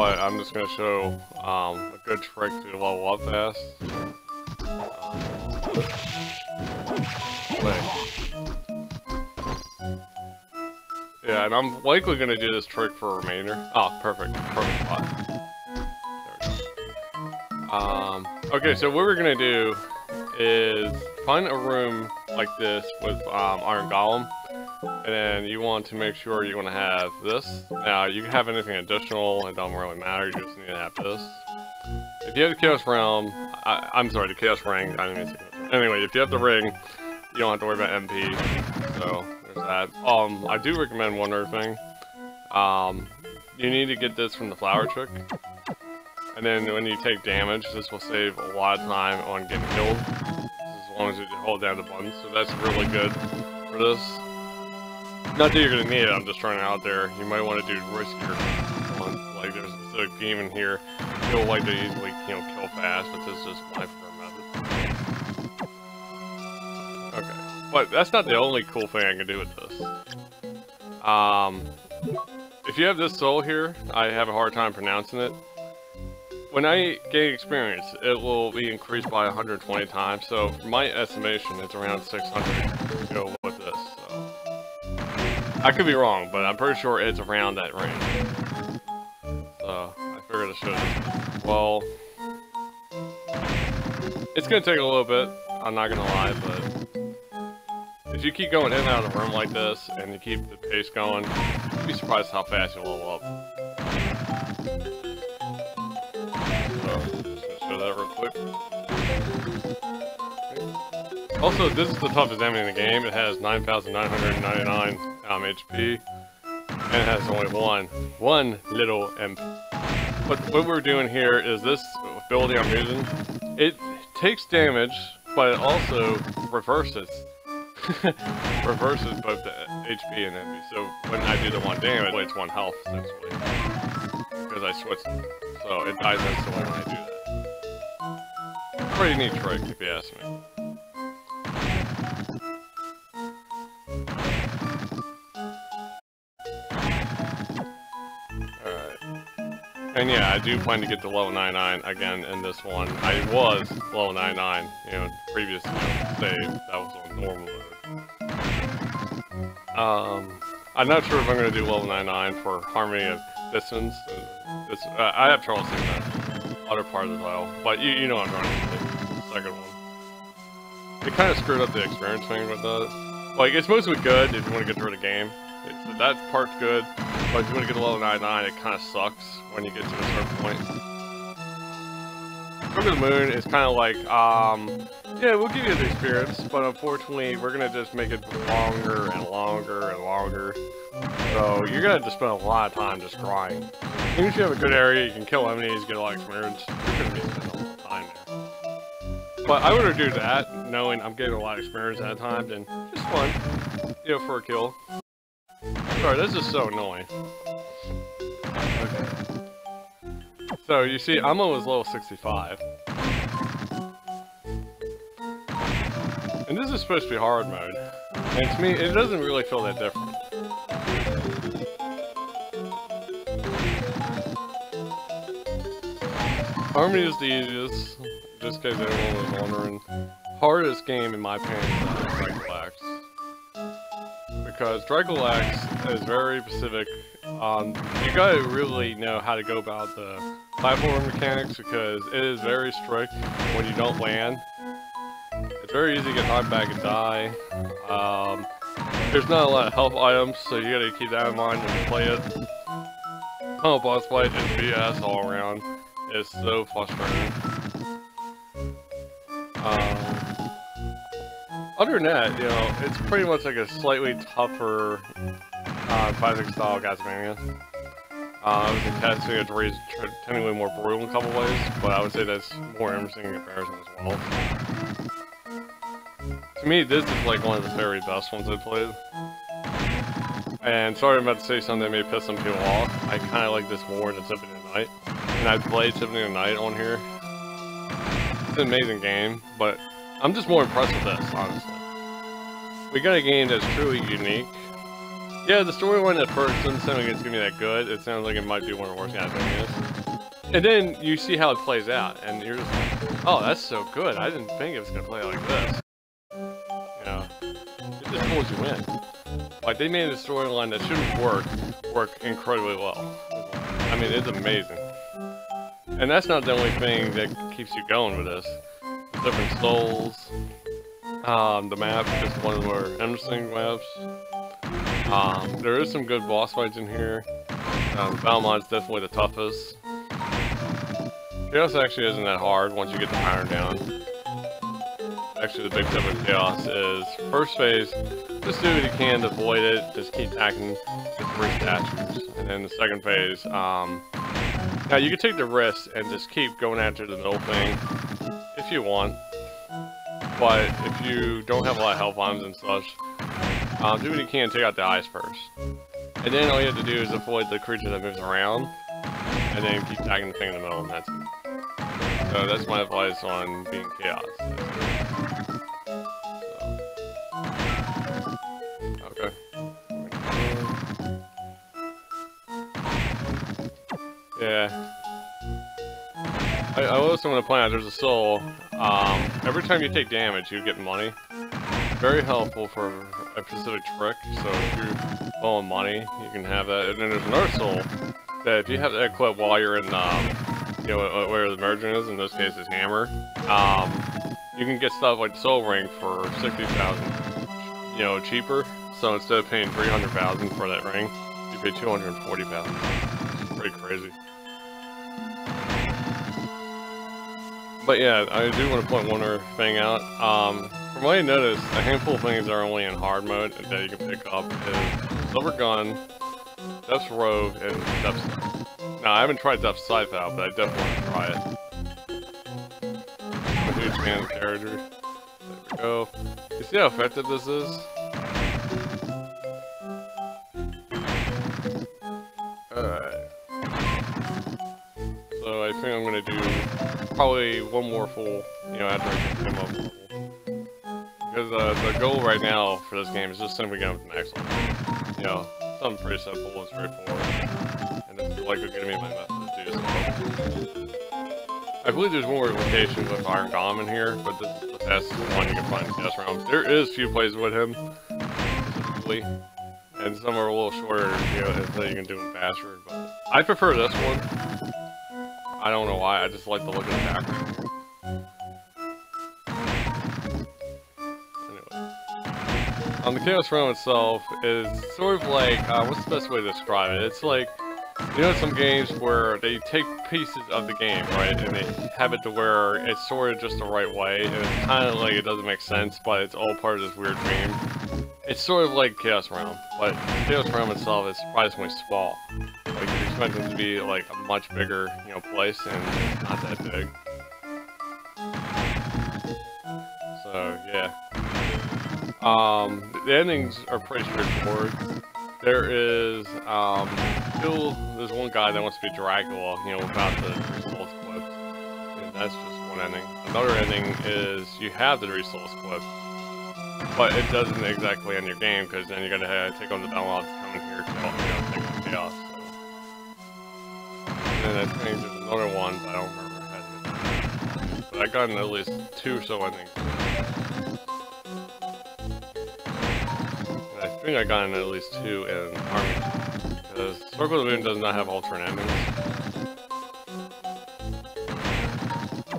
but I'm just gonna show a good trick to level up fast. Yeah, and I'm likely gonna do this trick for a remainder. Oh, perfect spot. There we go. Okay, so what we're gonna do is find a room like this with Iron Golem, and then you want to make sure you want to have this. Now, you can have anything additional, it doesn't really matter, you just need to have this. If you have the Chaos Realm, I'm sorry, the Chaos Ring, I didn't mean to say Chaos Realm. Anyway, if you have the ring, you don't have to worry about MP, so there's that. I do recommend one other thing. You need to get this from the flower trick. And then when you take damage, this will save a lot of time on getting killed. As long as you hold down the button. So that's really good for this. Not that you're going to need it, I'm just trying it out there. You might want to do riskier ones. Like there's a specific demon here. You'll like to easily, kill fast, but this is just my preferred method. Okay. But that's not the only cool thing I can do with this. If you have this soul here, I have a hard time pronouncing it. When I gain experience, it will be increased by 120 times, so from my estimation, it's around 600 to go with this. So. I could be wrong, but I'm pretty sure it's around that range. So, I figured I should. Well, it's going to take a little bit, I'm not going to lie, but if you keep going in and out of the room like this, and you keep the pace going, you'd be surprised how fast you level up. That real quick. Also, this is the toughest enemy in the game. It has 9,999 HP, and it has only one little imp. But what we're doing here is this ability I'm using. It takes damage, but it also reverses both the HP and MP. So when I do the 1 damage, it's 1 health essentially, because I switched. So it dies instantly when I do that. Pretty neat trick, if you ask me. Alright. And yeah, I do plan to get to level 99 again in this one. I was level 99, previous save. That was on normal mode. I'm not sure if I'm going to do level 99 for Harmony of Distance. I have trouble seeing that other part of the title, but you know what I'm trying to do. Second one. It kind of screwed up the experience thing with that. Like, it's mostly good if you want to get rid of the game. That part's good, but if you want to get to level 99, it kind of sucks when you get to a certain point. Stroke of the Moon is kind of like, yeah, we'll give you the experience, but unfortunately, we're going to just make it longer and longer and longer. So, you're going to have to spend a lot of time just grinding. Even if you have a good area, you can kill enemies, get a lot of experience, you're going to be spending a lot of time there. But I would rather do that, knowing I'm getting a lot of experience at a time, than just fun, for a kill. Sorry, this is so annoying. Okay. So, you see, I'm almost level 65. And this is supposed to be hard mode. And to me, it doesn't really feel that different. Harmony is the easiest, just in case anyone was wondering. Hardest game in my opinion is Dragulax. Because Dragulax is very specific. You gotta really know how to go about the platform mechanics because it is very strict when you don't land. It's very easy to get knocked back and die. There's not a lot of health items, so you gotta keep that in mind when you play it. Tunnel boss fight is BS all around. It's so frustrating. Other than that, it's pretty much like a slightly tougher classic style Castlevania. Obviously, Castlevania 3 is technically more brutal in a couple ways, but I would say that's more interesting in comparison as well. To me, this is like one of the very best ones I've played. And sorry I'm about to say something that may piss some people off. I kind of like this more than Symphony of the Night. And I've played Symphony of the Night on here. It's an amazing game, but I'm just more impressed with this, honestly. We got a game that's truly unique, Yeah, the storyline at first doesn't sound like it's gonna be that good. It sounds like it might be one of the worst Castlevanias. And then you see how it plays out, and you're just like, oh, that's so good. I didn't think it was gonna play like this. You know, it just pulls you in. Like, they made a storyline that shouldn't work incredibly well. I mean, it's amazing. And that's not the only thing that keeps you going with this. Different souls. The map is one of the more interesting maps. There is some good boss fights in here. Valmond's definitely the toughest. Chaos actually isn't that hard once you get the pattern down. Actually, the big tip with Chaos is, first phase, just do what you can to avoid it, just keep attacking the 3 statues. And then the second phase, now you can take the risk and just keep going after the middle thing, if you want. But if you don't have a lot of health items and such, do what you can to take out the eyes first. And then all you have to do is avoid the creature that moves around, and then keep attacking the thing in the middle, and that's it. So that's my advice on being Chaos. Okay. Yeah. I also want to point out there's a soul. Every time you take damage, you get money. Very helpful for a specific trick, so if you're low on money, you can have that. And then there's another soul that if you have that equipped while you're in, you know, where the merchant is, in this case is Hammer, you can get stuff like Soul Ring for 60,000, you know, cheaper. So instead of paying 300,000 for that ring, you pay 240,000. It's pretty crazy. But yeah, I do want to point one other thing out. From what I noticed, a handful of things are only in hard mode that you can pick up is Silver Gun, Death's Robe, and Death's Scythe. Now, I haven't tried Death's Scythe out, but I definitely want to try it. I'm a huge fan of the character. There we go. You see how effective this is? Alright. So I think I'm going to do probably one more full, you know, after I get him up level. Because the goal right now for this game is just simply get up to max level. You know, something pretty simple and straightforward. And this is likely going to be my method to do so. I believe there's one more location with Iron Golem in here, but this is the fastest one you can find in Chaos Realm. There is a few plays with him, specifically. And some are a little shorter, you know, so you can do them faster. But I prefer this one. I don't know why, I just like the look of the background. Anyway. The Chaos Realm itself is sort of like, what's the best way to describe it? It's like, you know, some games where they take pieces of the game, right, and they have it to where it's sort of just the right way, and it's kind of like it doesn't make sense, but it's all part of this weird dream. It's sort of like Chaos Realm, but Chaos Realm itself is surprisingly small. Like, you expect it to be like a much bigger, you know, place, and it's not that big. So, yeah. The endings are pretty straightforward. There is, there's one guy that wants to be Dracula, you know, without the 3 souls equipped. And that's just one ending. Another ending is you have the 3 souls equipped, but it doesn't exactly end your game, because then you're gonna take on the Belmonts coming here to help you take on Chaos. So. And then I think there's another one, but I don't remember how to get it. But I got at least 2 soul endings. I think I got in at least 2 in Army, because Circle of the Moon does not have alternate endings.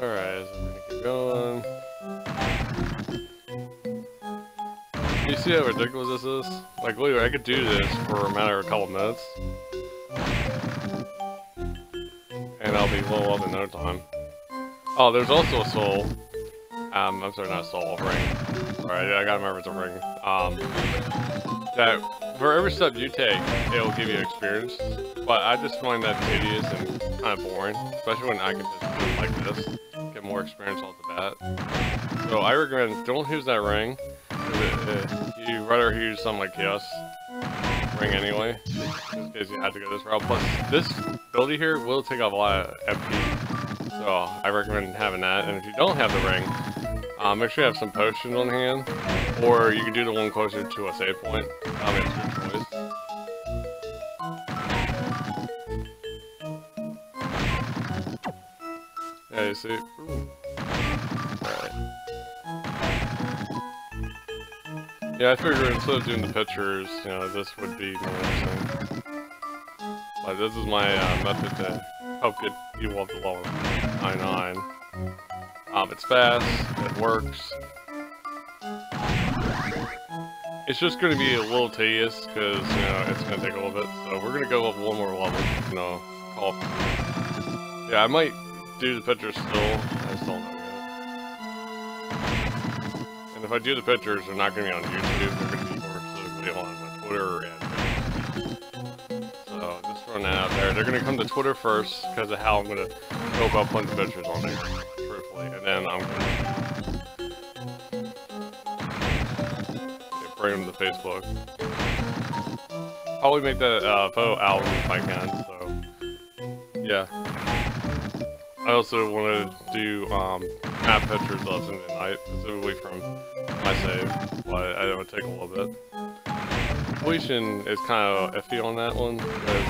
Alright, so we're gonna keep going. You see how ridiculous this is? Like, literally, I could do this for a matter of a couple minutes. And I'll be low up in no time. Oh, there's also a soul. I'm sorry, not a soul, a ring. Sorry, I gotta remember it's a ring. That for every step you take, it'll give you experience. But I just find that tedious and kind of boring, especially when I can just do it like this, get more experience off the bat. So I recommend don't use that ring. You'd rather use something like Chaos Ring anyway, just in case you had to go this route. Plus, this ability here will take off a lot of FP, so I recommend having that. And if you don't have the ring, make sure you have some potions on hand, or you can do the one closer to a save point. It's your choice. Yeah, you see? Ooh. Alright. Yeah, I figured instead of doing the pictures, you know, this would be more interesting. But this is my method to help get you up to level 99. It's fast, it works. It's just going to be a little tedious because, you know, it's going to take a little bit. So we're going to go up one more level, you know, call. Yeah, I might do the pictures still. I just don't know yet. And if I do the pictures, they're not going to be on YouTube. They're going to be more specifically on my Twitter and so just throwing that out there. They're going to come to Twitter first because of how I'm going to go about putting the pictures on there, truthfully. And then I'm going to bring them to Facebook. Probably make that photo album if I can, so yeah. I also want to do map pictures of in the night, specifically from my save, but it would take a little bit. Completion is kind of iffy on that one, because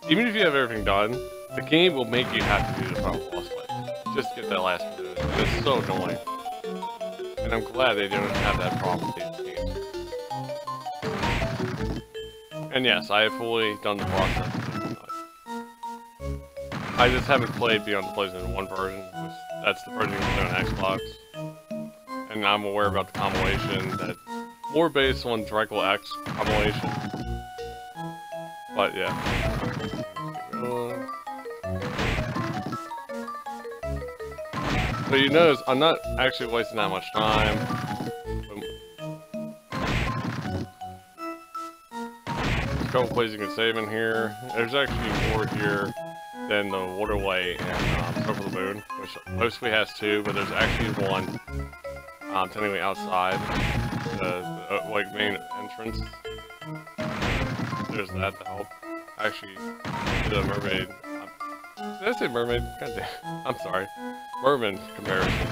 even if you have everything done, the game will make you have to do the final boss fight. Just to get that last minute. And it's so annoying. And I'm glad they don't have that problem with these games. And yes, I have fully done the process. I just haven't played beyond the PlayStation 1 version, which that's the version you can play on Xbox. And I'm aware about the compilation that's more based on DirectX compilation. But yeah. So you notice I'm not actually wasting that much time. There's a couple places you can save in here. There's actually more here than the waterway and Circle the Moon, which mostly has two, but there's actually one technically outside the like main entrance. There's that to help. Actually, did a mermaid. Did I say mermaid? God damn. I'm sorry. Merman comparison.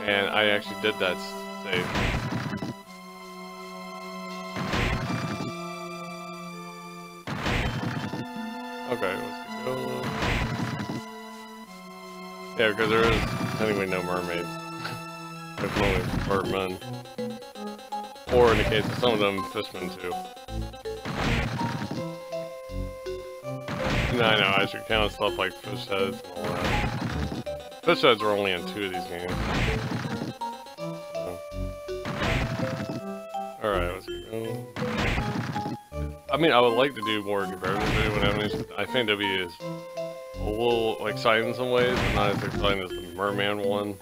And I actually did that save. Okay, let's keep going. Yeah, because there is technically no mermaids. There's only mermen. Or in the case of some of them, fishmen too. And I know, I should count stuff like fish heads and all that. Fish heads are only in 2 of these games. So. Alright, let's keep going. I mean, I would like to do more comparative video with enemies, but I think W is a little exciting in some ways, but not as exciting as the Merman one.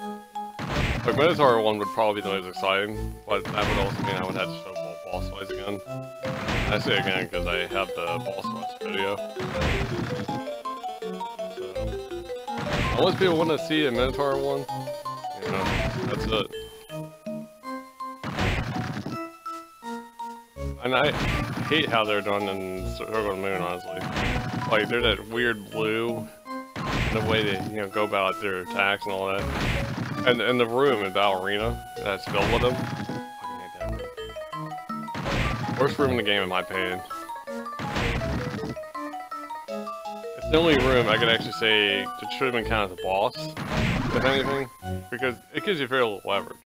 Like, Minotaur one would probably be the most exciting, but that would also mean I would have to show both boss fights again. And I say again because I have the boss fights video. So, unless people want to see a Minotaur one, you know, that's it. And I hate how they're done in Circle of the Moon, honestly. Like, they're that weird blue, and the way they, you know, go about their attacks and all that. And the room in Ballerina that's filled with them. Fucking hate that room. Worst room in the game, in my opinion. It's the only room I could actually say it should have been counted as a boss, if anything, because it gives you very little leverage.